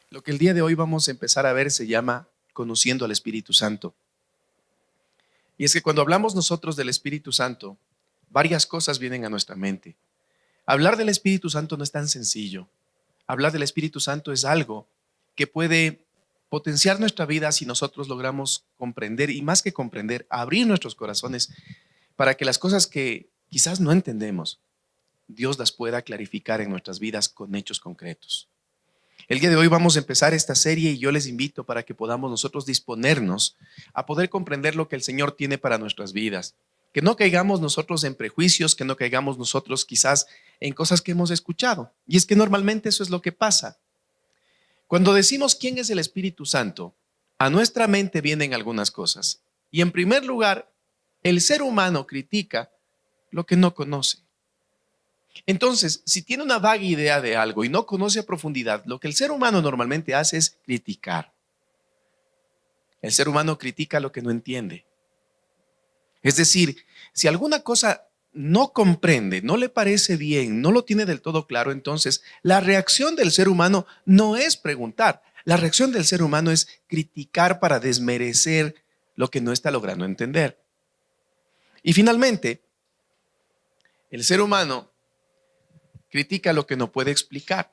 Lo que el día de hoy vamos a empezar a ver se llama conociendo al Espíritu Santo. Y es que cuando hablamos nosotros del Espíritu Santo, varias cosas vienen a nuestra mente. Hablar del Espíritu Santo no es tan sencillo. Hablar del Espíritu Santo es algo que puede potenciar nuestra vida si nosotros logramos comprender, y más que comprender, abrir nuestros corazones para que las cosas que quizás no entendemos, Dios las pueda clarificar en nuestras vidas con hechos concretos. El día de hoy vamos a empezar esta serie y yo les invito para que podamos nosotros disponernos a poder comprender lo que el Señor tiene para nuestras vidas. Que no caigamos nosotros en prejuicios, que no caigamos nosotros quizás en cosas que hemos escuchado. Y es que normalmente eso es lo que pasa. Cuando decimos quién es el Espíritu Santo, a nuestra mente vienen algunas cosas. Y en primer lugar, el ser humano critica lo que no conoce. Entonces, si tiene una vaga idea de algo y no conoce a profundidad, lo que el ser humano normalmente hace es criticar. El ser humano critica lo que no entiende. Es decir, si alguna cosa no comprende, no le parece bien, no lo tiene del todo claro, entonces la reacción del ser humano no es preguntar. La reacción del ser humano es criticar para desmerecer lo que no está logrando entender. Y finalmente, el ser humano critica lo que no puede explicar.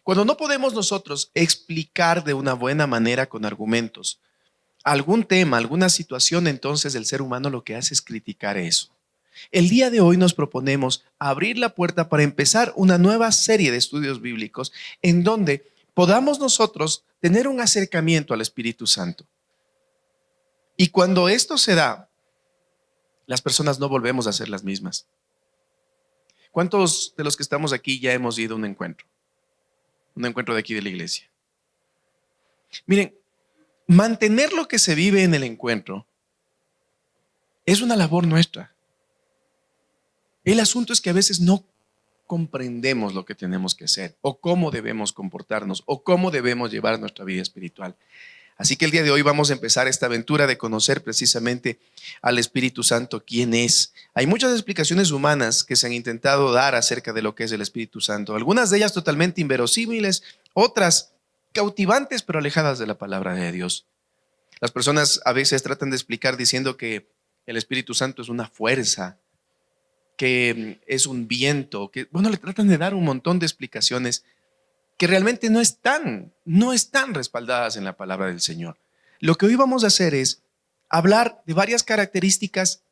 Cuando no podemos nosotros explicar de una buena manera con argumentos algún tema, alguna situación, entonces el ser humano lo que hace es criticar eso. El día de hoy nos proponemos abrir la puerta para empezar una nueva serie de estudios bíblicos en donde podamos nosotros tener un acercamiento al Espíritu Santo. Y cuando esto se da, las personas no volvemos a ser las mismas. ¿Cuántos de los que estamos aquí ya hemos ido a un encuentro? Un encuentro de aquí de la iglesia. Miren, mantener lo que se vive en el encuentro es una labor nuestra. El asunto es que a veces no comprendemos lo que tenemos que hacer, o cómo debemos comportarnos, o cómo debemos llevar nuestra vida espiritual. Así que el día de hoy vamos a empezar esta aventura de conocer precisamente al Espíritu Santo, quién es. Hay muchas explicaciones humanas que se han intentado dar acerca de lo que es el Espíritu Santo. Algunas de ellas totalmente inverosímiles, otras cautivantes pero alejadas de la palabra de Dios. Las personas a veces tratan de explicar diciendo que el Espíritu Santo es una fuerza, que es un viento, que le tratan de dar un montón de explicaciones que realmente no están respaldadas en la palabra del Señor. Lo que hoy vamos a hacer es hablar de varias características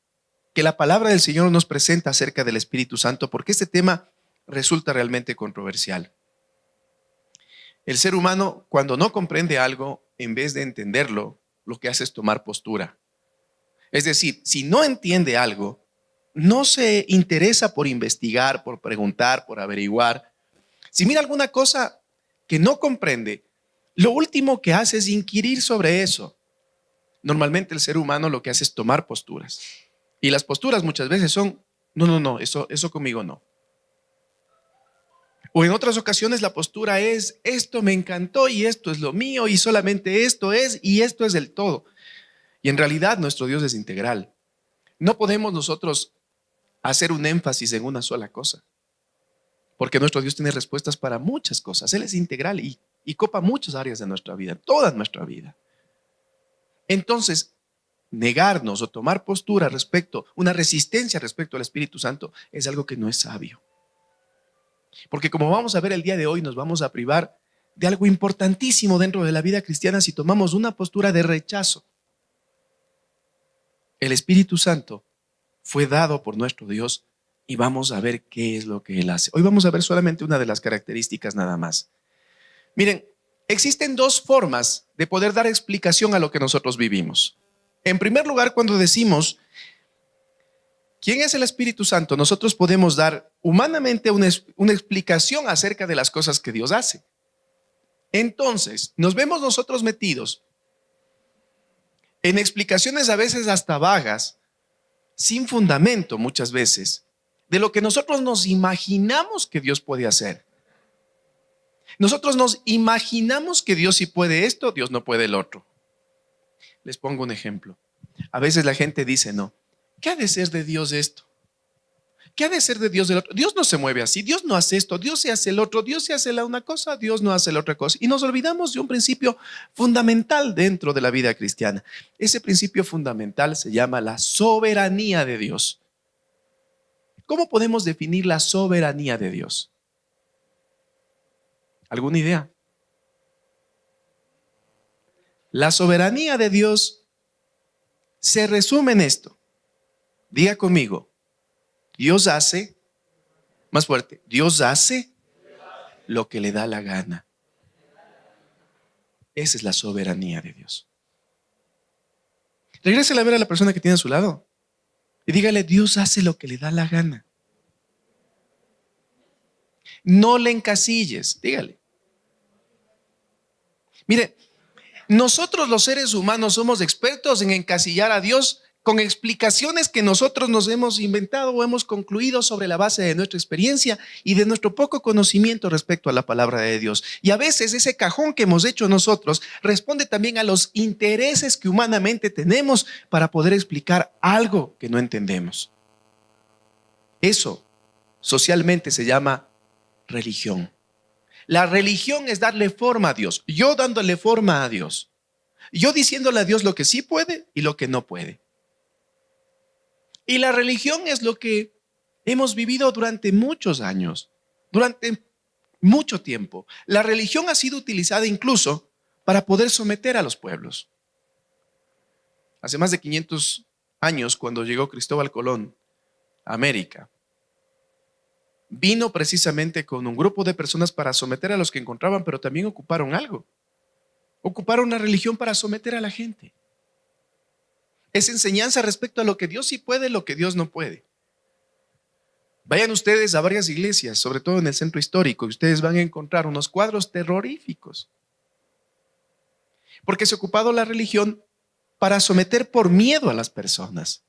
que la palabra del Señor nos presenta acerca del Espíritu Santo, porque este tema resulta realmente controversial. El ser humano, cuando no comprende algo, en vez de entenderlo, lo que hace es tomar postura. Es decir, si no entiende algo, no se interesa por investigar, por preguntar, por averiguar. Si mira alguna cosa que no comprende, lo último que hace es inquirir sobre eso. Normalmente el ser humano lo que hace es tomar posturas. Y las posturas muchas veces son, no, eso conmigo no. O en otras ocasiones la postura es, esto me encantó y esto es lo mío y solamente esto es y esto es el todo. Y en realidad nuestro Dios es integral. No podemos nosotros hacer un énfasis en una sola cosa. Porque nuestro Dios tiene respuestas para muchas cosas. Él es integral y copa muchas áreas de nuestra vida, toda nuestra vida. Entonces, negarnos o tomar postura una resistencia respecto al Espíritu Santo es algo que no es sabio. Porque como vamos a ver el día de hoy, nos vamos a privar de algo importantísimo dentro de la vida cristiana si tomamos una postura de rechazo. El Espíritu Santo fue dado por nuestro Dios y vamos a ver qué es lo que Él hace. Hoy vamos a ver solamente una de las características nada más. Miren, existen dos formas de poder dar explicación a lo que nosotros vivimos. En primer lugar, cuando decimos ¿quién es el Espíritu Santo? Nosotros podemos dar humanamente una explicación acerca de las cosas que Dios hace. Entonces, nos vemos nosotros metidos en explicaciones a veces hasta vagas, sin fundamento muchas veces, de lo que nosotros nos imaginamos que Dios puede hacer. Nosotros nos imaginamos que Dios sí puede esto, Dios no puede el otro. Les pongo un ejemplo. A veces la gente dice, no, ¿qué ha de ser de Dios esto? ¿qué ha de ser de Dios del otro? Dios no se mueve así, Dios no hace esto, Dios se hace el otro, Dios se hace la una cosa, Dios no hace la otra cosa. Y nos olvidamos de un principio fundamental dentro de la vida cristiana. Ese principio fundamental se llama la soberanía de Dios. ¿Cómo podemos definir la soberanía de Dios? ¿Alguna idea? La soberanía de Dios se resume en esto. Diga conmigo, Dios hace, más fuerte, Dios hace lo que le da la gana. Esa es la soberanía de Dios. Regrésele a ver a la persona que tiene a su lado y dígale, Dios hace lo que le da la gana. No le encasilles, dígale. Mire, nosotros los seres humanos somos expertos en encasillar a Dios con explicaciones que nosotros nos hemos inventado o hemos concluido sobre la base de nuestra experiencia y de nuestro poco conocimiento respecto a la palabra de Dios. Y a veces ese cajón que hemos hecho nosotros responde también a los intereses que humanamente tenemos para poder explicar algo que no entendemos. Eso socialmente se llama religión. La religión es darle forma a Dios, yo dándole forma a Dios, yo diciéndole a Dios lo que sí puede y lo que no puede. Y la religión es lo que hemos vivido durante muchos años, durante mucho tiempo. La religión ha sido utilizada incluso para poder someter a los pueblos. Hace más de 500 años, cuando llegó Cristóbal Colón a América, vino precisamente con un grupo de personas para someter a los que encontraban, pero también ocuparon algo. Ocuparon una religión para someter a la gente. Es enseñanza respecto a lo que Dios sí puede y lo que Dios no puede. Vayan ustedes a varias iglesias, sobre todo en el centro histórico, y ustedes van a encontrar unos cuadros terroríficos. Porque se ha ocupado la religión para someter por miedo a las personas.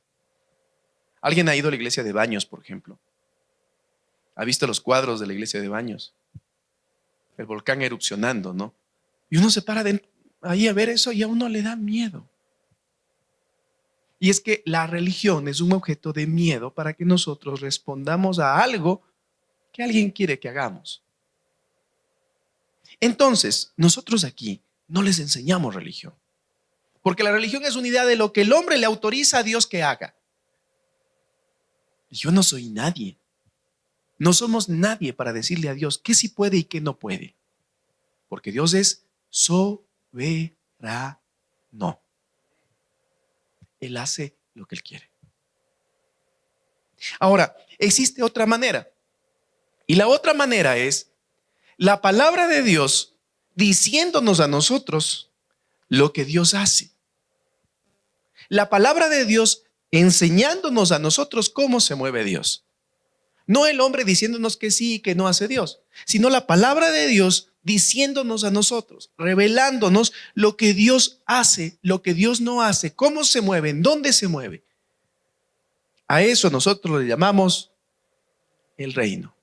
¿Alguien ha ido a la iglesia de Baños, por ejemplo? ¿Ha visto los cuadros de la iglesia de Baños? El volcán erupcionando, ¿no? Y uno se para ahí a ver eso y a uno le da miedo. Y es que la religión es un objeto de miedo para que nosotros respondamos a algo que alguien quiere que hagamos. Entonces, nosotros aquí no les enseñamos religión. Porque la religión es una idea de lo que el hombre le autoriza a Dios que haga. Yo no soy nadie. No somos nadie para decirle a Dios qué sí puede y qué no puede. Porque Dios es soberano. Él hace lo que Él quiere. Ahora, existe otra manera. Y la otra manera es la palabra de Dios diciéndonos a nosotros lo que Dios hace. La palabra de Dios enseñándonos a nosotros cómo se mueve Dios. No el hombre diciéndonos que sí y que no hace Dios, sino la palabra de Dios diciéndonos a nosotros, revelándonos lo que Dios hace, lo que Dios no hace, cómo se mueve, en dónde se mueve. A eso nosotros le llamamos el reino.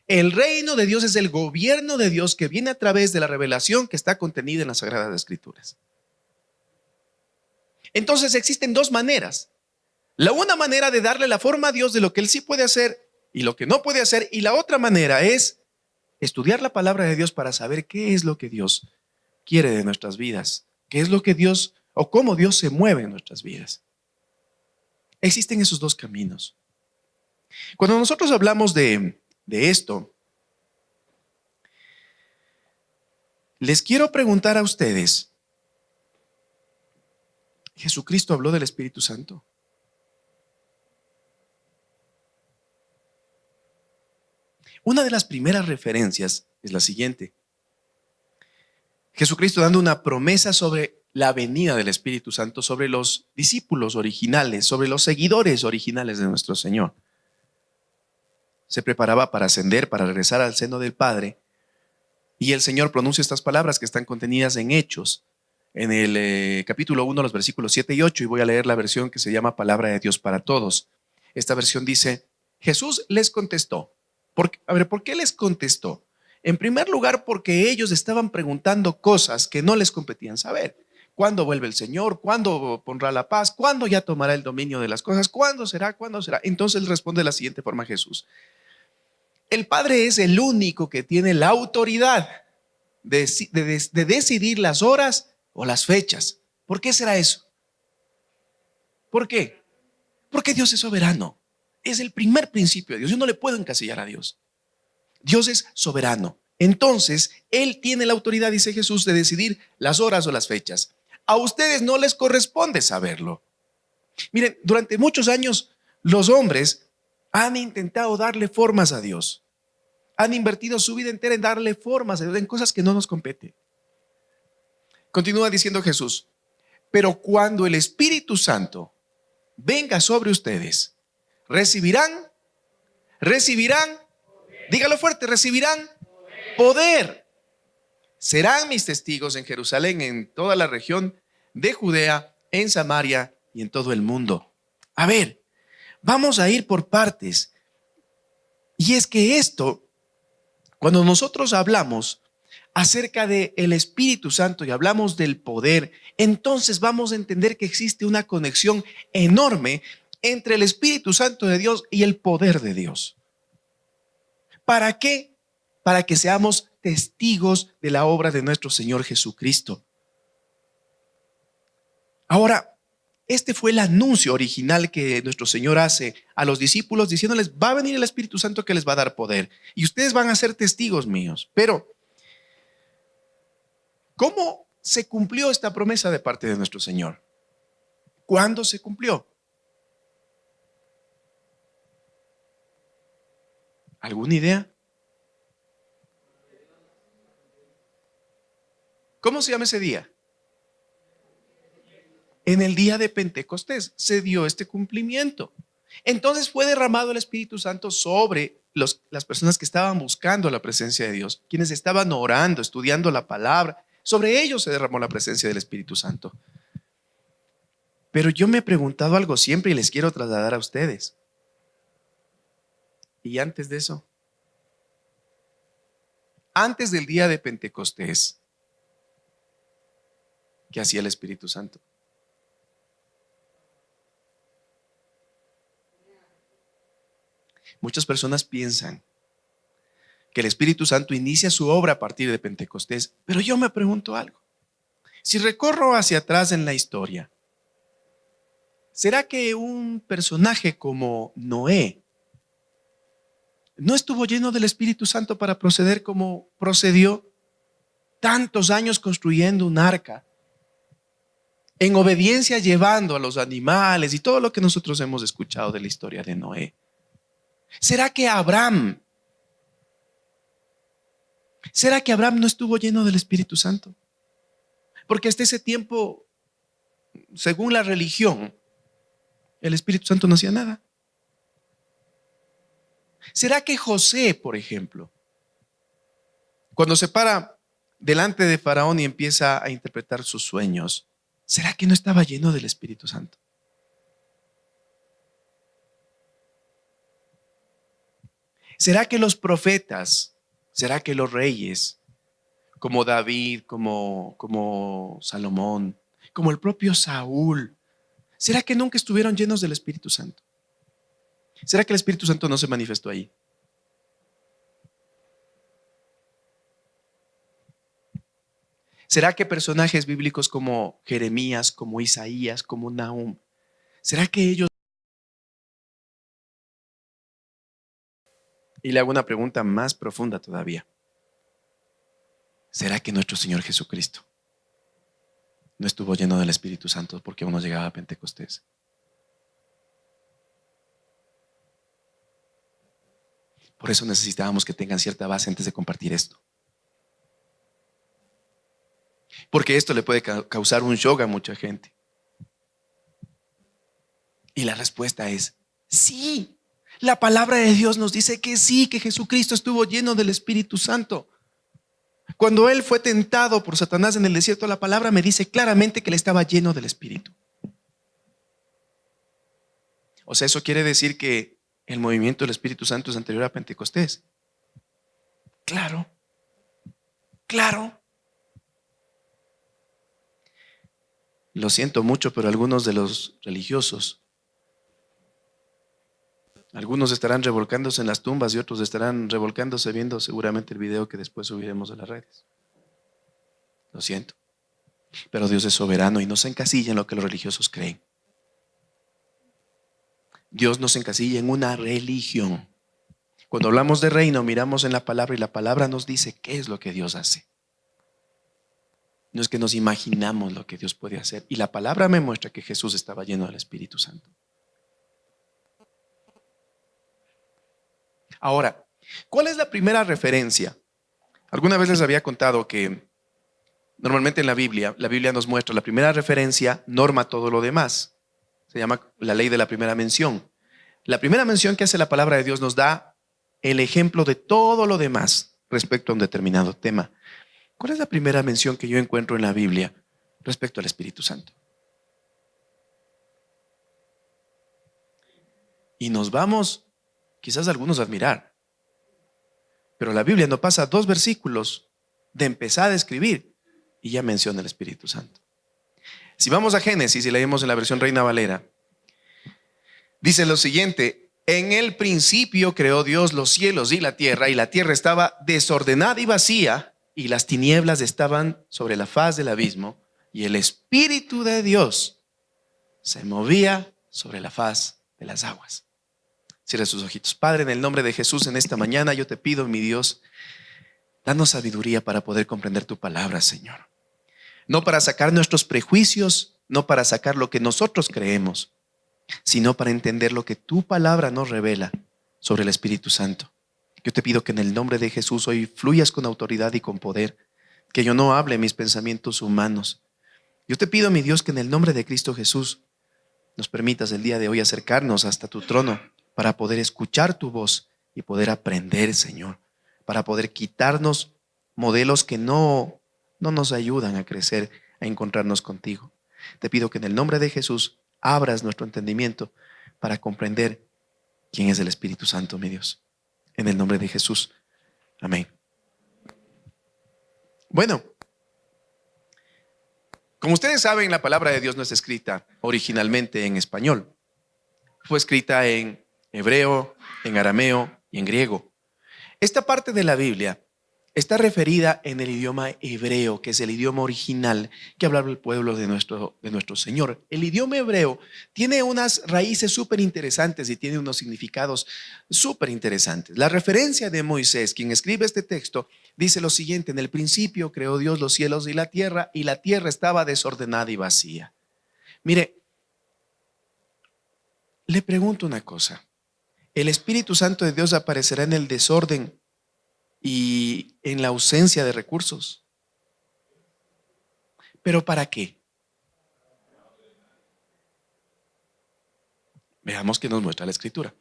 El reino de Dios es el gobierno de Dios que viene a través de la revelación que está contenida en las Sagradas Escrituras. Entonces existen dos maneras. La una manera de darle la forma a Dios de lo que Él sí puede hacer y lo que no puede hacer, y la otra manera es estudiar la palabra de Dios para saber qué es lo que Dios quiere de nuestras vidas, qué es lo que Dios o cómo Dios se mueve en nuestras vidas. Existen esos dos caminos. Cuando nosotros hablamos de esto, les quiero preguntar a ustedes, ¿Jesucristo habló del Espíritu Santo? Una de las primeras referencias es la siguiente. Jesucristo dando una promesa sobre la venida del Espíritu Santo, sobre los discípulos originales, sobre los seguidores originales de nuestro Señor. Se preparaba para ascender, para regresar al seno del Padre. Y el Señor pronuncia estas palabras que están contenidas en Hechos, en el capítulo 1, los versículos 7 y 8. Y voy a leer la versión que se llama Palabra de Dios para Todos. Esta versión dice, Jesús les contestó. ¿Por qué les contestó? En primer lugar, porque ellos estaban preguntando cosas que no les competían saber. ¿Cuándo vuelve el Señor? ¿Cuándo pondrá la paz? ¿Cuándo ya tomará el dominio de las cosas? ¿Cuándo será? ¿Cuándo será? Entonces él responde de la siguiente forma a Jesús. El Padre es el único que tiene la autoridad de decidir las horas o las fechas. ¿Por qué será eso? ¿Por qué? Porque Dios es soberano. Es el primer principio de Dios. Yo no le puedo encasillar a Dios. Dios es soberano. Entonces, Él tiene la autoridad, dice Jesús, de decidir las horas o las fechas. A ustedes no les corresponde saberlo. Miren, durante muchos años los hombres han intentado darle formas a Dios. Han invertido su vida entera en darle formas a Dios, en cosas que no nos competen. Continúa diciendo Jesús, pero cuando el Espíritu Santo venga sobre ustedes, recibirán, dígalo fuerte, recibirán poder. Serán mis testigos en Jerusalén, en toda la región de Judea, en Samaria y en todo el mundo. A ver, vamos a ir por partes. Y es que esto, cuando nosotros hablamos acerca del Espíritu Santo y hablamos del poder, entonces vamos a entender que existe una conexión enorme entre el Espíritu Santo de Dios y el poder de Dios. ¿Para qué? Para que seamos testigos de la obra de nuestro Señor Jesucristo. Ahora, este fue el anuncio original que nuestro Señor hace a los discípulos diciéndoles, va a venir el Espíritu Santo que les va a dar poder y ustedes van a ser testigos míos. Pero, ¿cómo se cumplió esta promesa de parte de nuestro Señor? ¿Cuándo se cumplió? ¿Alguna idea? ¿Cómo se llama ese día? En el día de Pentecostés se dio este cumplimiento. Entonces fue derramado el Espíritu Santo sobre las personas que estaban buscando la presencia de Dios, quienes estaban orando, estudiando la palabra. Sobre ellos se derramó la presencia del Espíritu Santo. Pero yo me he preguntado algo siempre y les quiero trasladar a ustedes. Y antes de eso, antes del día de Pentecostés, ¿qué hacía el Espíritu Santo? Muchas personas piensan que el Espíritu Santo inicia su obra a partir de Pentecostés, pero yo me pregunto algo. Si recorro hacia atrás en la historia, ¿será que un personaje como Noé no estuvo lleno del Espíritu Santo para proceder como procedió? Tantos años construyendo un arca, en obediencia llevando a los animales y todo lo que nosotros hemos escuchado de la historia de Noé. ¿Será que Abraham no estuvo lleno del Espíritu Santo? Porque hasta ese tiempo, según la religión, el Espíritu Santo no hacía nada. ¿Será que José, por ejemplo, cuando se para delante de Faraón y empieza a interpretar sus sueños, ¿será que no estaba lleno del Espíritu Santo? ¿Será que los profetas, será que los reyes, como David, como Salomón, como el propio Saúl, será que nunca estuvieron llenos del Espíritu Santo? ¿Será que el Espíritu Santo no se manifestó ahí? ¿Será que personajes bíblicos como Jeremías, como Isaías, como Nahum, será que ellos... Y le hago una pregunta más profunda todavía. ¿Será que nuestro Señor Jesucristo no estuvo lleno del Espíritu Santo porque aún no llegaba a Pentecostés? Por eso necesitábamos que tengan cierta base antes de compartir esto. Porque esto le puede causar un shock a mucha gente. Y la respuesta es sí. La palabra de Dios nos dice que sí, que Jesucristo estuvo lleno del Espíritu Santo. Cuando Él fue tentado por Satanás en el desierto, la palabra me dice claramente que Él estaba lleno del Espíritu. O sea, eso quiere decir que el movimiento del Espíritu Santo es anterior a Pentecostés. Claro, claro. Lo siento mucho, pero algunos de los religiosos, algunos estarán revolcándose en las tumbas y otros estarán revolcándose viendo seguramente el video que después subiremos a las redes. Lo siento. Pero Dios es soberano y no se encasilla en lo que los religiosos creen. Dios no se encasilla en una religión. Cuando hablamos de reino, miramos en la palabra y la palabra nos dice qué es lo que Dios hace. No es que nos imaginamos lo que Dios puede hacer. Y la palabra me muestra que Jesús estaba lleno del Espíritu Santo. Ahora, ¿cuál es la primera referencia? Alguna vez les había contado que normalmente en la Biblia nos muestra la primera referencia, norma todo lo demás. Se llama la ley de la primera mención. La primera mención que hace la palabra de Dios nos da el ejemplo de todo lo demás respecto a un determinado tema. ¿Cuál es la primera mención que yo encuentro en la Biblia respecto al Espíritu Santo? Y nos vamos, quizás algunos, a admirar. Pero la Biblia no pasa 2 versículos de empezar a escribir y ya menciona el Espíritu Santo. Si vamos a Génesis y leemos en la versión Reina Valera, dice lo siguiente: en el principio creó Dios los cielos y la tierra estaba desordenada y vacía, y las tinieblas estaban sobre la faz del abismo, y el Espíritu de Dios se movía sobre la faz de las aguas. Cierra sus ojitos. Padre, en el nombre de Jesús, en esta mañana yo te pido, mi Dios, danos sabiduría para poder comprender tu palabra, Señor. No para sacar nuestros prejuicios, no para sacar lo que nosotros creemos, sino para entender lo que tu palabra nos revela sobre el Espíritu Santo. Yo te pido que en el nombre de Jesús hoy fluyas con autoridad y con poder, que yo no hable mis pensamientos humanos. Yo te pido, mi Dios, que en el nombre de Cristo Jesús nos permitas el día de hoy acercarnos hasta tu trono para poder escuchar tu voz y poder aprender, Señor, para poder quitarnos modelos que no nos ayudan a crecer, a encontrarnos contigo. Te pido que en el nombre de Jesús abras nuestro entendimiento para comprender quién es el Espíritu Santo, mi Dios. En el nombre de Jesús. Amén. Bueno, como ustedes saben, la palabra de Dios no es escrita originalmente en español. Fue escrita en hebreo, en arameo y en griego. Esta parte de la Biblia está referida en el idioma hebreo, que es el idioma original que hablaba el pueblo de nuestro Señor. El idioma hebreo tiene unas raíces súper interesantes y tiene unos significados súper interesantes. La referencia de Moisés, quien escribe este texto, dice lo siguiente: en el principio creó Dios los cielos y la tierra estaba desordenada y vacía. Mire, le pregunto una cosa: ¿el Espíritu Santo de Dios aparecerá en el desorden y en la ausencia de recursos? ¿Pero para qué? Veamos qué nos muestra la Escritura.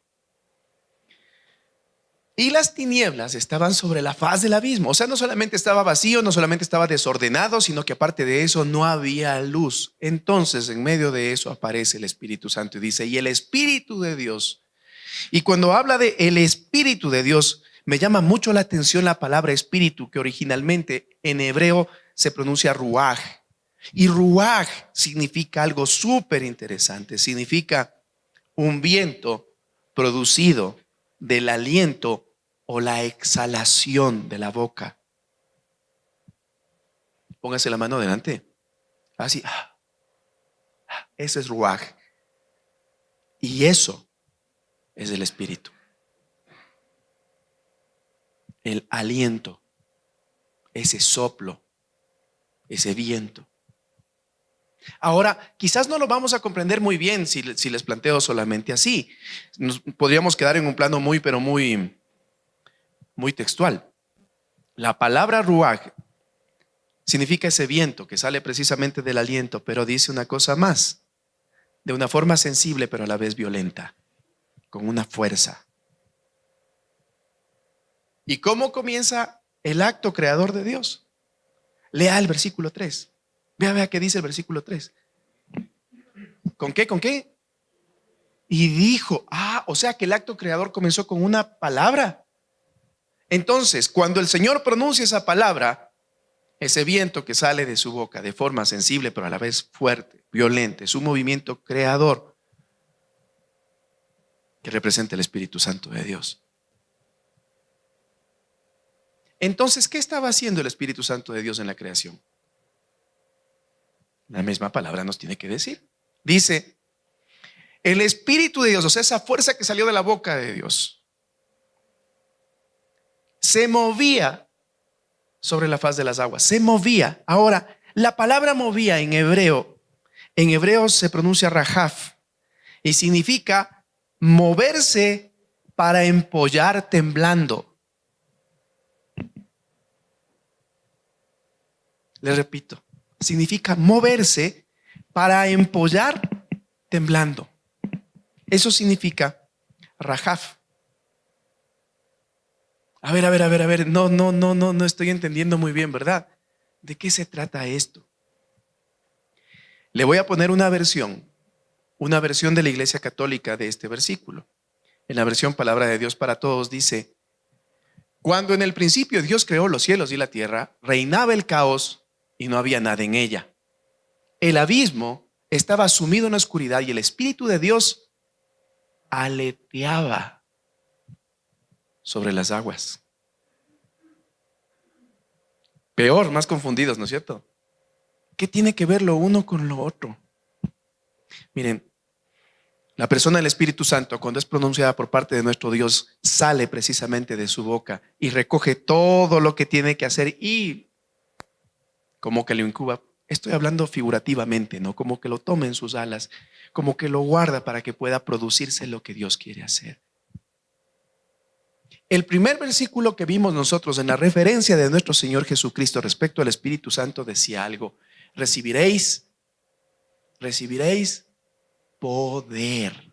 Y las tinieblas estaban sobre la faz del abismo. O sea, no solamente estaba vacío, no solamente estaba desordenado, sino que aparte de eso no había luz. Entonces, en medio de eso aparece el Espíritu Santo y dice: y el Espíritu de Dios. Y cuando habla de el Espíritu de Dios, me llama mucho la atención la palabra espíritu, que originalmente en hebreo se pronuncia ruaj. Y ruaj significa algo súper interesante. Significa un viento producido del aliento o la exhalación de la boca. Póngase la mano delante. Así. Ese es ruaj. Y eso es el Espíritu. El aliento, ese soplo, ese viento. Ahora, quizás no lo vamos a comprender muy bien si les planteo solamente así. Nos podríamos quedar en un plano muy textual. La palabra ruaj significa ese viento que sale precisamente del aliento, pero dice una cosa más, de una forma sensible pero a la vez violenta, con una fuerza. ¿Y cómo comienza el acto creador de Dios? Lea el versículo 3. Vea qué dice el versículo 3. ¿Con qué? ¿Con qué? Y dijo, o sea que el acto creador comenzó con una palabra. Entonces, cuando el Señor pronuncia esa palabra, Ese viento que sale de su boca de forma sensible, pero a la vez fuerte, violenta, es un movimiento creador que representa el Espíritu Santo de Dios. Entonces, ¿qué estaba haciendo el Espíritu Santo de Dios en la creación? La misma palabra nos tiene que decir. Dice, el Espíritu de Dios, o sea, esa fuerza que salió de la boca de Dios, se movía sobre la faz de las aguas, se movía. Ahora, la palabra movía en hebreo se pronuncia rajaf y significa moverse para empollar temblando. Les repito, significa moverse para empollar temblando. Eso significa rajaf. A ver, no estoy entendiendo muy bien, ¿verdad? ¿De qué se trata esto? Le voy a poner una versión de la Iglesia Católica de este versículo. En la versión Palabra de Dios para Todos dice, cuando en el principio Dios creó los cielos y la tierra, reinaba el caos y no había nada en ella. El abismo estaba sumido en la oscuridad y el Espíritu de Dios aleteaba sobre las aguas. Peor, más confundidos, ¿no es cierto? ¿Qué tiene que ver lo uno con lo otro? Miren, la persona del Espíritu Santo, cuando es pronunciada por parte de nuestro Dios, sale precisamente de su boca y recoge todo lo que tiene que hacer y como que lo incuba. Estoy hablando figurativamente, ¿no? Como que lo toma en sus alas, como que lo guarda para que pueda producirse lo que Dios quiere hacer. El primer versículo que vimos nosotros en la referencia de nuestro Señor Jesucristo respecto al Espíritu Santo decía algo: recibiréis poder.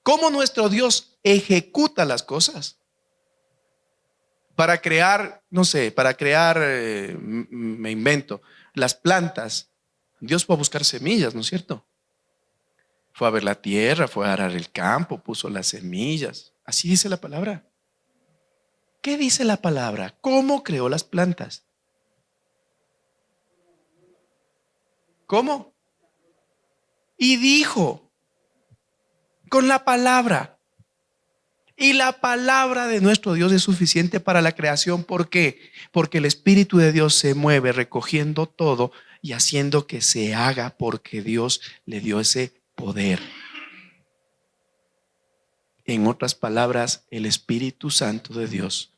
¿Cómo nuestro Dios ejecuta las cosas? Para crear, me invento, las plantas, Dios fue a buscar semillas, ¿no es cierto? Fue a ver la tierra, fue a arar el campo, puso las semillas. Así dice la palabra. ¿Qué dice la palabra? ¿Cómo creó las plantas? ¿Cómo? Y dijo, con la palabra. Y la palabra de nuestro Dios es suficiente para la creación. ¿Por qué? Porque el Espíritu de Dios se mueve recogiendo todo y haciendo que se haga, porque Dios le dio ese poder. En otras palabras, el Espíritu Santo de Dios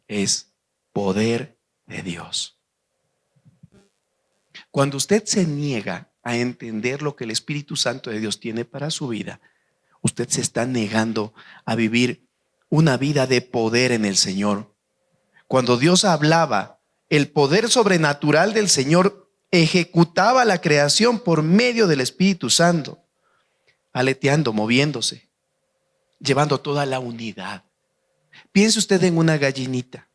es poder de Dios. Cuando usted se niega a entender lo que el Espíritu Santo de Dios tiene para su vida, usted se está negando a vivir una vida de poder en el Señor. Cuando Dios hablaba, el poder sobrenatural del Señor ejecutaba la creación por medio del Espíritu Santo, aleteando, moviéndose, llevando toda la unidad. Piense usted en una gallinita.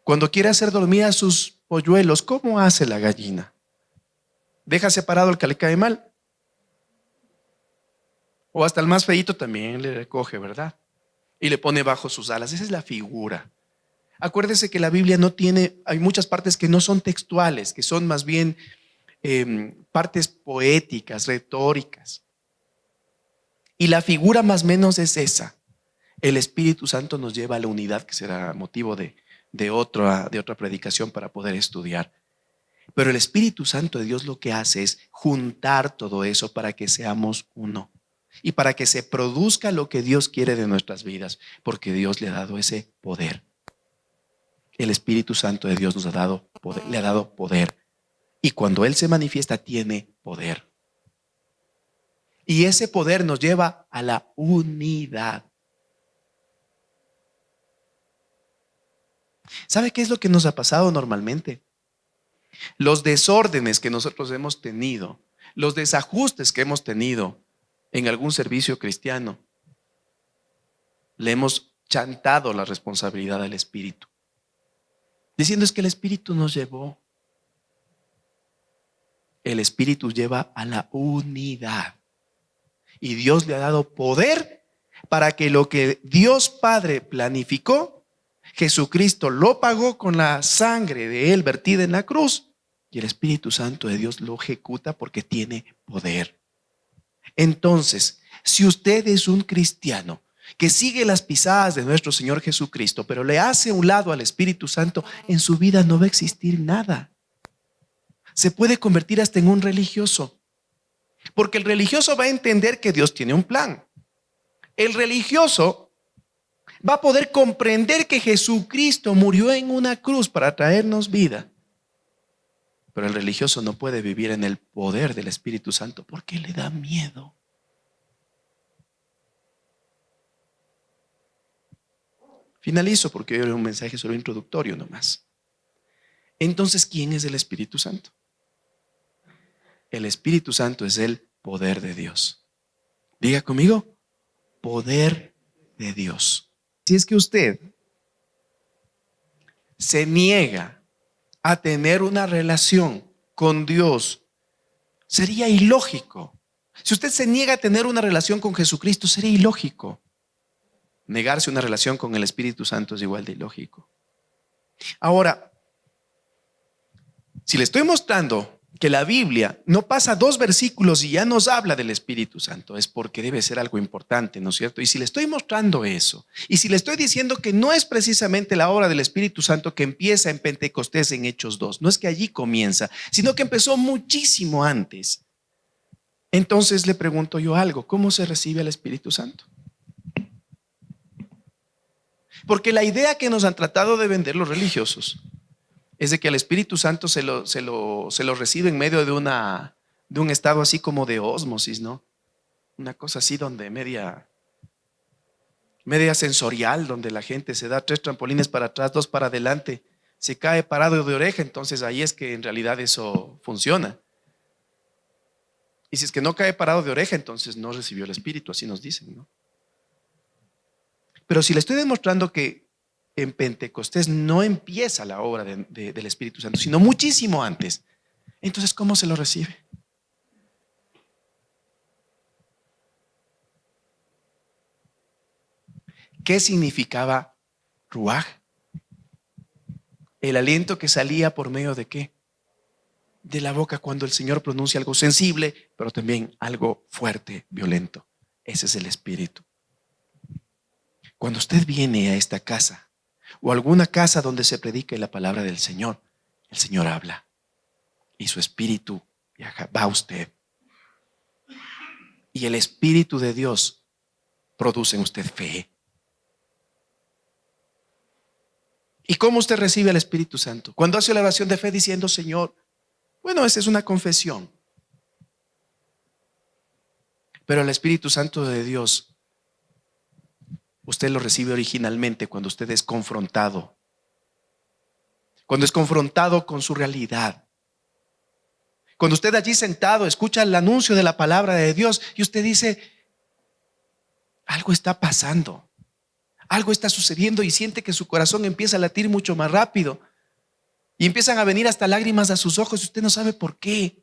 Cuando quiere hacer dormir a sus polluelos, ¿cómo hace la gallina? ¿Deja separado el que le cae mal? O hasta el más feíto también le recoge, ¿verdad? Y le pone bajo sus alas. Esa es la figura. Acuérdese que la Biblia no tiene, hay muchas partes que no son textuales, que son más bien partes poéticas, retóricas. Y la figura más o menos es esa. El Espíritu Santo nos lleva a la unidad, que será motivo de otra predicación para poder estudiar. Pero el Espíritu Santo de Dios lo que hace es juntar todo eso para que seamos uno. Y para que se produzca lo que Dios quiere de nuestras vidas, porque Dios le ha dado ese poder. El Espíritu Santo de Dios nos ha dado poder, le ha dado poder. Y cuando Él se manifiesta, tiene poder. Y ese poder nos lleva a la unidad. ¿Sabe qué es lo que nos ha pasado normalmente? Los desórdenes que nosotros hemos tenido, los desajustes que hemos tenido en algún servicio cristiano, le hemos chantado la responsabilidad al Espíritu, diciendo es que el Espíritu nos llevó. El Espíritu lleva a la unidad. Y Dios le ha dado poder para que lo que Dios Padre planificó Jesucristo lo pagó con la sangre de Él vertida en la cruz y el Espíritu Santo de Dios lo ejecuta porque tiene poder. Entonces, si usted es un cristiano que sigue las pisadas de nuestro Señor Jesucristo, pero le hace a un lado al Espíritu Santo, en su vida no va a existir nada. Se puede convertir hasta en un religioso, porque el religioso va a entender que Dios tiene un plan. El religioso va a poder comprender que Jesucristo murió en una cruz para traernos vida. Pero el religioso no puede vivir en el poder del Espíritu Santo porque le da miedo. Finalizo porque hoy era un mensaje solo introductorio nomás. Entonces, ¿quién es el Espíritu Santo? El Espíritu Santo es el poder de Dios. Diga conmigo, poder de Dios. Si es que usted se niega a tener una relación con Dios, sería ilógico. Si usted se niega a tener una relación con Jesucristo, sería ilógico. Negarse una relación con el Espíritu Santo es igual de ilógico. Ahora, si le estoy mostrando que la Biblia no pasa 2 versículos y ya nos habla del Espíritu Santo, es porque debe ser algo importante, ¿no es cierto? Y si le estoy mostrando eso, y si le estoy diciendo que no es precisamente la obra del Espíritu Santo que empieza en Pentecostés en Hechos 2, no es que allí comienza, sino que empezó muchísimo antes. Entonces le pregunto yo algo, ¿cómo se recibe al Espíritu Santo? Porque la idea que nos han tratado de vender los religiosos es de que al Espíritu Santo se lo recibe en medio de un estado así como de ósmosis, ¿no? Una cosa así donde media sensorial, donde la gente se da 3 trampolines para atrás, 2 para adelante, se cae parado de oreja, entonces ahí es que en realidad eso funciona. Y si es que no cae parado de oreja, entonces no recibió el Espíritu, así nos dicen, ¿no? Pero si le estoy demostrando que en Pentecostés no empieza la obra del Espíritu Santo, sino muchísimo antes, entonces ¿cómo se lo recibe? ¿Qué significaba ruaj? El aliento que salía por medio de ¿qué? De la boca cuando el Señor pronuncia algo sensible, pero también algo fuerte, violento. Ese es el Espíritu. Cuando usted viene a esta casa o alguna casa donde se predique la palabra del Señor, el Señor habla y su Espíritu viaja, va a usted. Y el Espíritu de Dios produce en usted fe. ¿Y cómo usted recibe al Espíritu Santo? Cuando hace la oración de fe diciendo, Señor, bueno, esa es una confesión. Pero el Espíritu Santo de Dios, usted lo recibe originalmente cuando usted es confrontado. Cuando es confrontado con su realidad. Cuando usted allí sentado escucha el anuncio de la palabra de Dios y usted dice, algo está pasando. Algo está sucediendo y siente que su corazón empieza a latir mucho más rápido. Y empiezan a venir hasta lágrimas a sus ojos y usted no sabe por qué.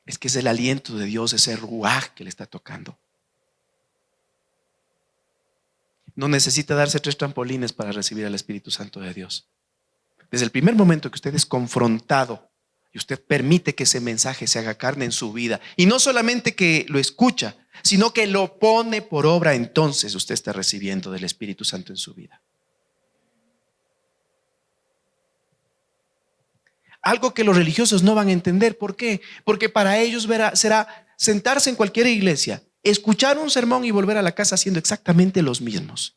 Es que es el aliento de Dios, ese ruaj que le está tocando. No necesita darse 3 trampolines para recibir al Espíritu Santo de Dios. Desde el primer momento que usted es confrontado y usted permite que ese mensaje se haga carne en su vida, y no solamente que lo escucha, sino que lo pone por obra, entonces usted está recibiendo del Espíritu Santo en su vida. Algo que los religiosos no van a entender. ¿Por qué? Porque para ellos será sentarse en cualquier iglesia, escuchar un sermón y volver a la casa haciendo exactamente los mismos.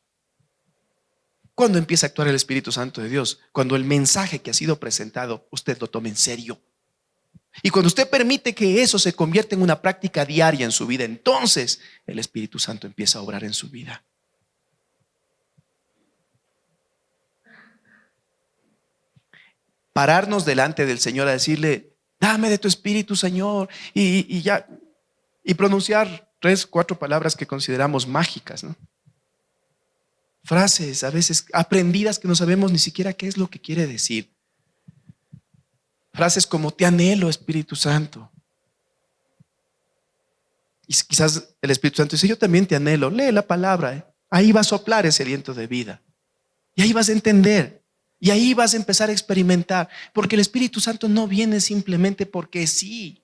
¿Cuándo empieza a actuar el Espíritu Santo de Dios? Cuando el mensaje que ha sido presentado usted lo tome en serio. Y cuando usted permite que eso se convierta en una práctica diaria en su vida, entonces el Espíritu Santo empieza a obrar en su vida. Pararnos delante del Señor a decirle, dame de tu Espíritu, Señor, y pronunciar 3, 4 palabras que consideramos mágicas, ¿no? Frases a veces aprendidas que no sabemos ni siquiera qué es lo que quiere decir. Frases como te anhelo, Espíritu Santo. Y quizás el Espíritu Santo dice, yo también te anhelo. Lee la palabra, Ahí va a soplar ese aliento de vida. Y ahí vas a entender. Y ahí vas a empezar a experimentar. Porque el Espíritu Santo no viene simplemente porque sí.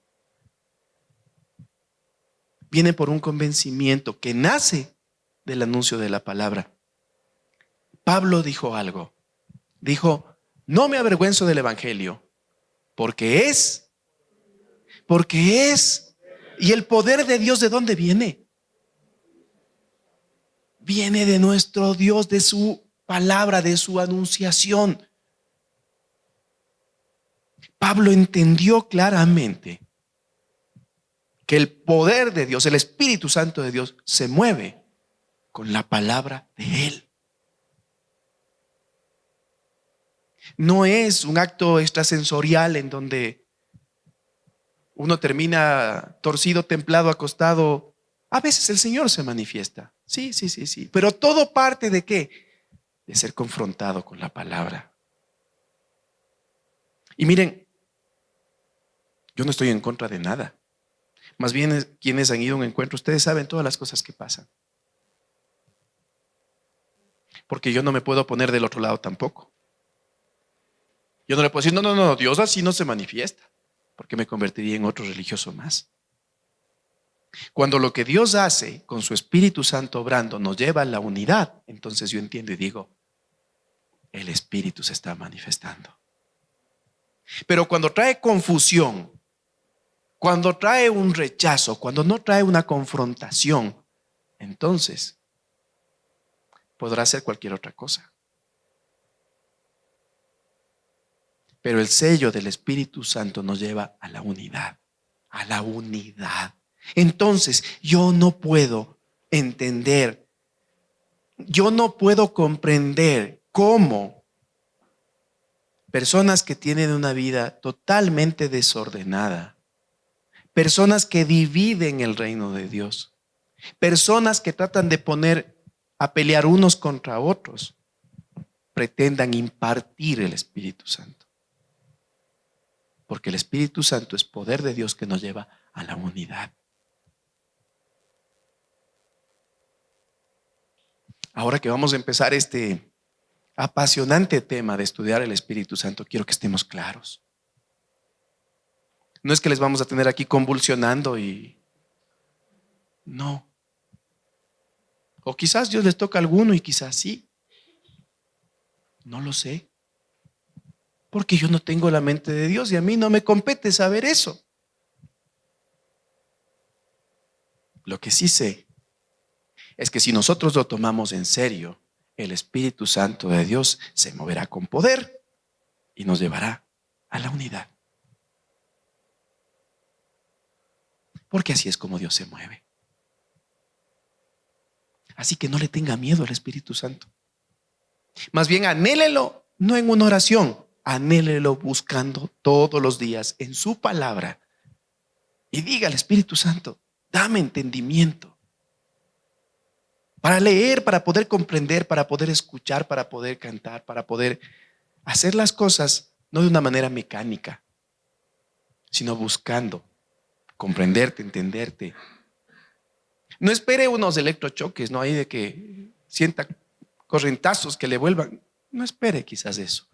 Viene por un convencimiento que nace del anuncio de la palabra. Pablo dijo algo. Dijo, no me avergüenzo del Evangelio, porque es. Y el poder de Dios, ¿de dónde viene? Viene de nuestro Dios, de su palabra, de su anunciación. Pablo entendió claramente que el poder de Dios, el Espíritu Santo de Dios, se mueve con la palabra de Él. No es un acto extrasensorial en donde uno termina torcido, templado, acostado. A veces el Señor se manifiesta. Sí. Pero todo parte ¿de qué? De ser confrontado con la palabra. Y miren, yo no estoy en contra de nada. Más bien, quienes han ido a un encuentro, ustedes saben todas las cosas que pasan. Porque yo no me puedo poner del otro lado tampoco. Yo no le puedo decir, no, Dios así no se manifiesta, porque me convertiría en otro religioso más. Cuando lo que Dios hace con su Espíritu Santo obrando nos lleva a la unidad, entonces yo entiendo y digo, el Espíritu se está manifestando. Pero cuando trae confusión, cuando trae un rechazo, cuando no trae una confrontación, entonces podrá ser cualquier otra cosa. Pero el sello del Espíritu Santo nos lleva a la unidad, a la unidad. Entonces, yo no puedo entender, yo no puedo comprender cómo personas que tienen una vida totalmente desordenada, personas que dividen el reino de Dios, personas que tratan de poner a pelear unos contra otros, pretendan impartir el Espíritu Santo. Porque el Espíritu Santo es poder de Dios que nos lleva a la unidad. Ahora que vamos a empezar este apasionante tema de estudiar el Espíritu Santo, quiero que estemos claros. No es que les vamos a tener aquí convulsionando y no. O quizás Dios les toca a alguno y quizás sí. No lo sé. Porque yo no tengo la mente de Dios y a mí no me compete saber eso. Lo que sí sé es que si nosotros lo tomamos en serio, el Espíritu Santo de Dios se moverá con poder y nos llevará a la unidad. Porque así es como Dios se mueve. Así que no le tenga miedo al Espíritu Santo. Más bien anhélelo, no en una oración, anhélelo buscando todos los días en su palabra. Y diga al Espíritu Santo, dame entendimiento. Para leer, para poder comprender, para poder escuchar, para poder cantar, para poder hacer las cosas no de una manera mecánica, sino buscando comprenderte, entenderte. No espere unos electrochoques, no hay de que sienta corrientazos que le vuelvan. No espere quizás eso.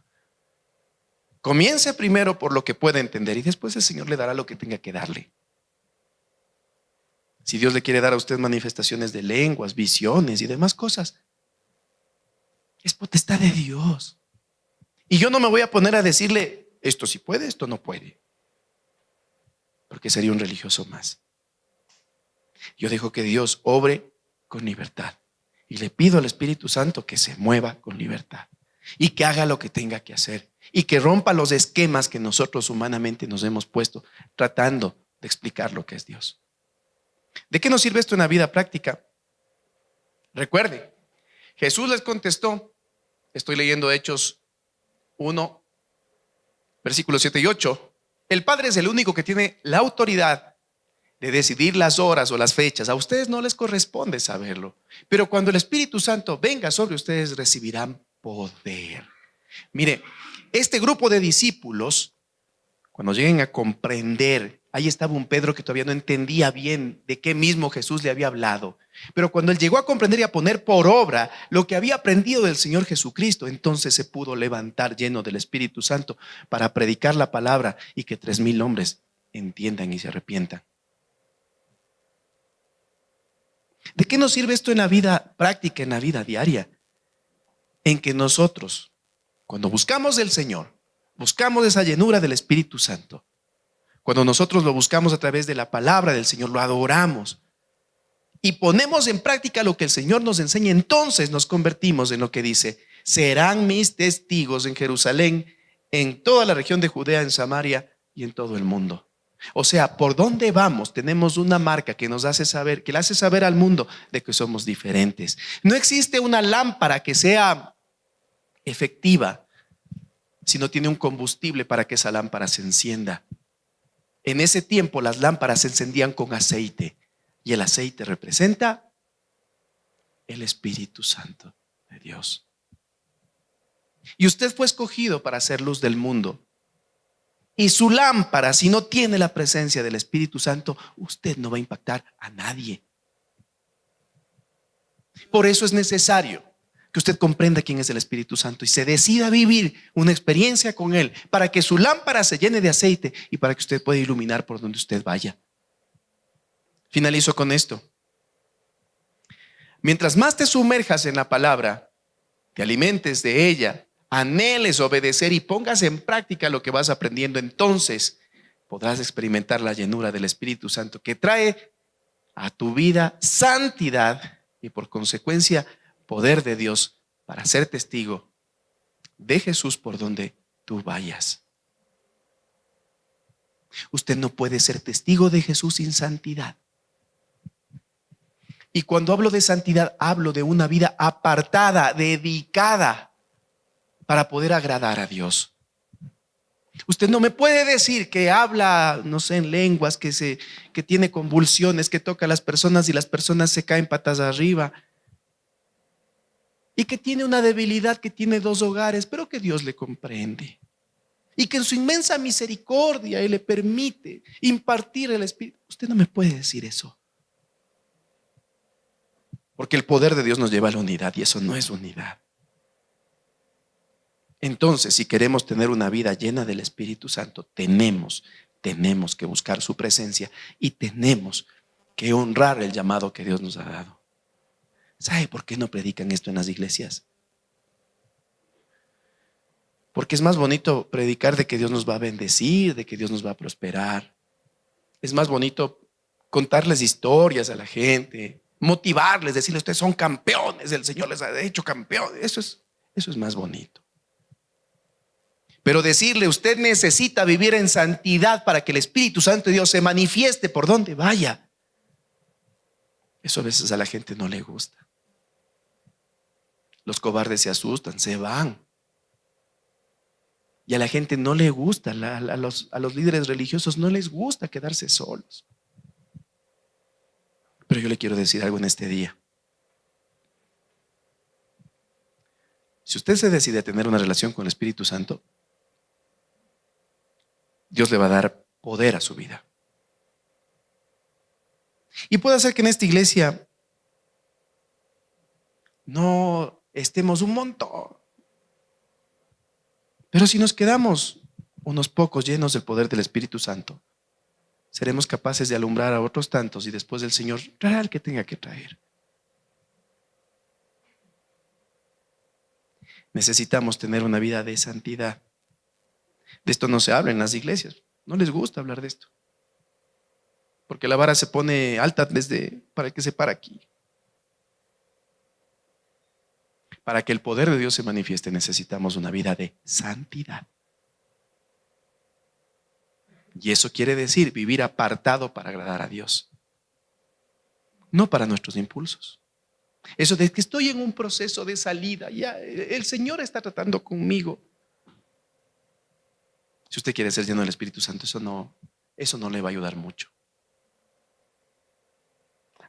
Comience primero por lo que pueda entender y después el Señor le dará lo que tenga que darle. Si Dios le quiere dar a usted manifestaciones de lenguas, visiones y demás cosas, es potestad de Dios. Y yo no me voy a poner a decirle, esto sí puede, esto no puede, porque sería un religioso más. Yo dejo que Dios obre con libertad y le pido al Espíritu Santo que se mueva con libertad y que haga lo que tenga que hacer y que rompa los esquemas que nosotros humanamente nos hemos puesto tratando de explicar lo que es Dios. ¿De qué nos sirve esto en la vida práctica? Recuerde, Jesús les contestó, estoy leyendo Hechos 1, versículos 7 y 8. El Padre es el único que tiene la autoridad de decidir las horas o las fechas. A ustedes no les corresponde saberlo. Pero cuando el Espíritu Santo venga sobre ustedes, recibirán poder. Mire, este grupo de discípulos, cuando lleguen a comprender Ahí estaba un Pedro que todavía no entendía bien de qué mismo Jesús le había hablado. Pero cuando él llegó a comprender y a poner por obra lo que había aprendido del Señor Jesucristo, entonces se pudo levantar lleno del Espíritu Santo para predicar la palabra y que 3,000 hombres entiendan y se arrepientan. ¿De qué nos sirve esto en la vida práctica, en la vida diaria? En que nosotros, cuando buscamos del Señor, buscamos esa llenura del Espíritu Santo. Cuando nosotros lo buscamos a través de la palabra del Señor, lo adoramos y ponemos en práctica lo que el Señor nos enseña, entonces nos convertimos en lo que dice: serán mis testigos en Jerusalén, en toda la región de Judea, en Samaria y en todo el mundo. O sea, por donde vamos tenemos una marca que nos hace saber, que le hace saber al mundo de que somos diferentes. No existe una lámpara que sea efectiva si no tiene un combustible para que esa lámpara se encienda. En ese tiempo las lámparas se encendían con aceite y el aceite representa el Espíritu Santo de Dios. Y usted fue escogido para ser luz del mundo. Y su lámpara, si no tiene la presencia del Espíritu Santo, usted no va a impactar a nadie. Por eso es necesario que usted comprenda quién es el Espíritu Santo y se decida a vivir una experiencia con Él para que su lámpara se llene de aceite y para que usted pueda iluminar por donde usted vaya. Finalizo con esto. Mientras más te sumerjas en la palabra, te alimentes de ella, anheles obedecer y pongas en práctica lo que vas aprendiendo, entonces podrás experimentar la llenura del Espíritu Santo que trae a tu vida santidad y por consecuencia poder de Dios para ser testigo de Jesús por donde tú vayas. Usted no puede ser testigo de Jesús sin santidad. Y cuando hablo de santidad, hablo de una vida apartada, dedicada para poder agradar a Dios. Usted no me puede decir que habla, no sé, en lenguas, que tiene convulsiones, que toca a las personas y las personas se caen patas arriba. Y que tiene una debilidad, que tiene 2 hogares, pero que Dios le comprende. Y que en su inmensa misericordia Él le permite impartir el Espíritu. Usted no me puede decir eso. Porque el poder de Dios nos lleva a la unidad y eso no es unidad. Entonces, si queremos tener una vida llena del Espíritu Santo, tenemos que buscar su presencia y tenemos que honrar el llamado que Dios nos ha dado. ¿Sabe por qué no predican esto en las iglesias? Porque es más bonito predicar de que Dios nos va a bendecir, de que Dios nos va a prosperar. Es más bonito contarles historias a la gente, motivarles, decirles: ustedes son campeones, el Señor les ha hecho campeones. Eso es más bonito. Pero decirle: usted necesita vivir en santidad para que el Espíritu Santo de Dios se manifieste por donde vaya, eso a veces a la gente no le gusta. Los cobardes se asustan, se van. Y a la gente no le gusta, a los líderes religiosos no les gusta quedarse solos. Pero yo le quiero decir algo en este día. Si usted se decide a tener una relación con el Espíritu Santo, Dios le va a dar poder a su vida. Y puede ser que en esta iglesia no estemos un montón. Pero si nos quedamos unos pocos llenos del poder del Espíritu Santo, seremos capaces de alumbrar a otros tantos y después el Señor traerá al que tenga que traer. Necesitamos tener una vida de santidad. De esto no se habla en las iglesias. No les gusta hablar de esto. Porque la vara se pone alta para el que se para aquí. Para que el poder de Dios se manifieste, necesitamos una vida de santidad. Y eso quiere decir vivir apartado para agradar a Dios, no para nuestros impulsos. Eso de que estoy en un proceso de salida, ya el Señor está tratando conmigo. Si usted quiere ser lleno del Espíritu Santo, eso no le va a ayudar mucho.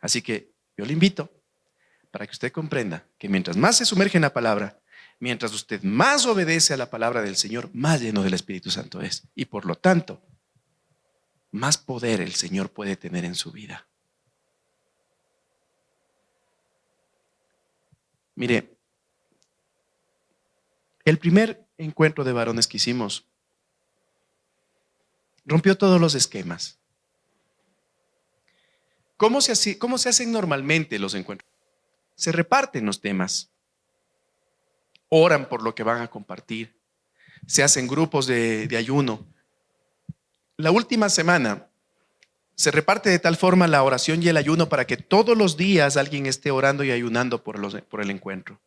Así que yo le invito para que usted comprenda que mientras más se sumerge en la palabra, mientras usted más obedece a la palabra del Señor, más lleno del Espíritu Santo es. Y por lo tanto, más poder el Señor puede tener en su vida. Mire, el primer encuentro de varones que hicimos rompió todos los esquemas. ¿Cómo se hacen normalmente los encuentros? Se reparten los temas, oran por lo que van a compartir, se hacen grupos de ayuno. La última semana se reparte de tal forma la oración y el ayuno para que todos los días alguien esté orando y ayunando por el encuentro.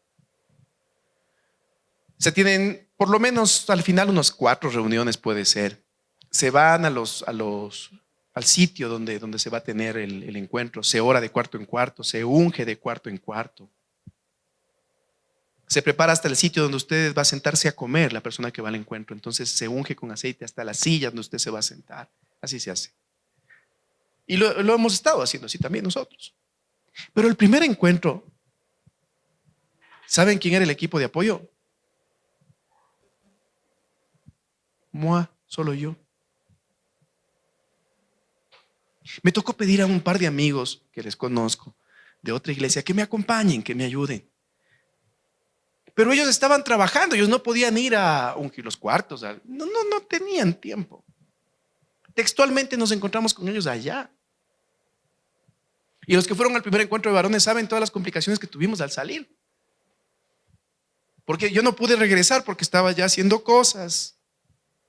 Se tienen por lo menos al final unas 4 reuniones puede ser. Se van al sitio donde se va a tener el encuentro, se ora de cuarto en cuarto, se unge de cuarto en cuarto. Se prepara hasta el sitio donde usted va a sentarse a comer, la persona que va al encuentro. Entonces se unge con aceite hasta la silla donde usted se va a sentar. Así se hace. Y lo hemos estado haciendo así también nosotros. Pero el primer encuentro, ¿saben quién era el equipo de apoyo? Solo yo. Me tocó pedir a un par de amigos que les conozco de otra iglesia que me acompañen, que me ayuden. Pero ellos estaban trabajando, ellos no podían ir a ungir los cuartos, no tenían tiempo. Textualmente nos encontramos con ellos allá. Y los que fueron al primer encuentro de varones saben todas las complicaciones que tuvimos al salir. Porque yo no pude regresar porque estaba ya haciendo cosas,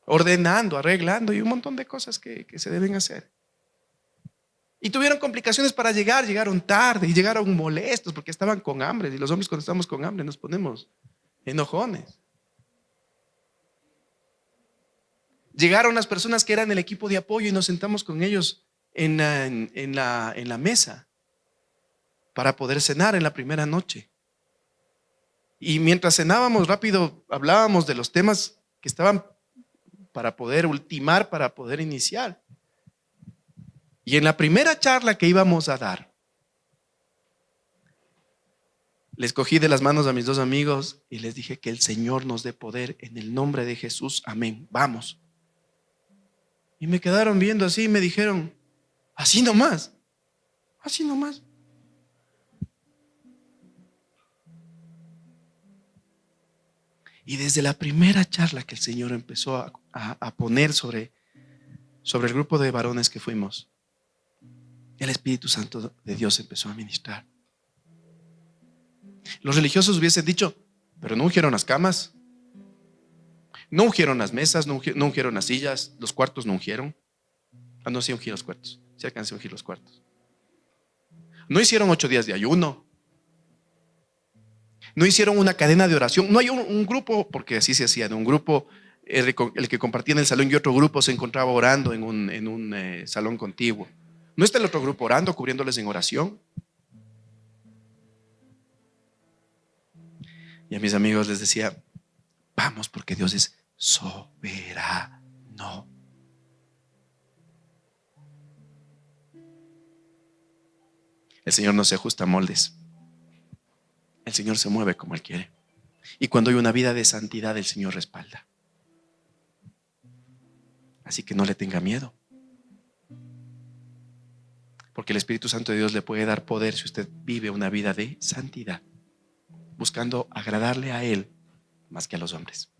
ordenando, arreglando y un montón de cosas que se deben hacer. Y tuvieron complicaciones para llegar, llegaron tarde y llegaron molestos porque estaban con hambre. Y los hombres cuando estamos con hambre nos ponemos enojones. Llegaron las personas que eran el equipo de apoyo y nos sentamos con ellos en la mesa para poder cenar en la primera noche. Y mientras cenábamos rápido hablábamos de los temas que estaban para poder ultimar, para poder iniciar. Y en la primera charla que íbamos a dar, les cogí de las manos a mis 2 amigos y les dije que el Señor nos dé poder en el nombre de Jesús. Amén. Vamos. Y me quedaron viendo así y me dijeron, así nomás, así nomás. Y desde la primera charla que el Señor empezó a poner sobre el grupo de varones que fuimos, el Espíritu Santo de Dios empezó a ministrar. Los religiosos hubiesen dicho, pero no ungieron las camas, no ungieron las mesas, no ungieron las sillas, los cuartos no ungieron. No, sí ungí los cuartos, sí alcancé a ungir los cuartos. No hicieron 8 días de ayuno. No hicieron una cadena de oración. No hay un grupo, porque así se hacía, un grupo, el que compartía en el salón y otro grupo se encontraba orando en un salón contiguo. ¿No está el otro grupo orando, cubriéndoles en oración? Y a mis amigos les decía, vamos porque Dios es soberano. El Señor no se ajusta a moldes. El Señor se mueve como Él quiere. Y cuando hay una vida de santidad, el Señor respalda. Así que no le tenga miedo. Porque el Espíritu Santo de Dios le puede dar poder si usted vive una vida de santidad, buscando agradarle a Él más que a los hombres.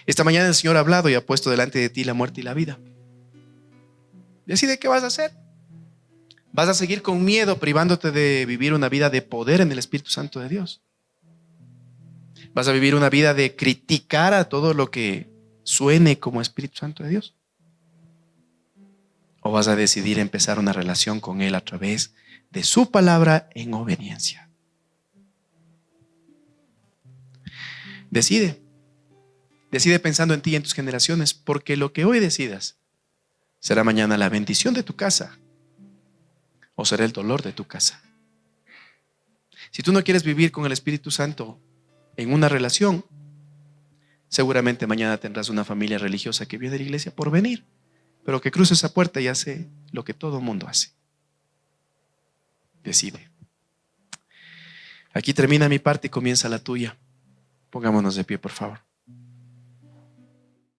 Esta mañana el Señor ha hablado y ha puesto delante de ti la muerte y la vida. Decide qué vas a hacer. ¿Vas a seguir con miedo privándote de vivir una vida de poder en el Espíritu Santo de Dios? ¿Vas a vivir una vida de criticar a todo lo que suene como Espíritu Santo de Dios? ¿O vas a decidir empezar una relación con Él a través de su palabra en obediencia? Decide pensando en ti y en tus generaciones, porque lo que hoy decidas será mañana la bendición de tu casa o será el dolor de tu casa. Si tú no quieres vivir con el Espíritu Santo en una relación, seguramente mañana tendrás una familia religiosa que viene a la iglesia por venir, pero que cruza esa puerta y hace lo que todo mundo hace. Decide. Aquí termina mi parte y comienza la tuya. Pongámonos de pie, por favor.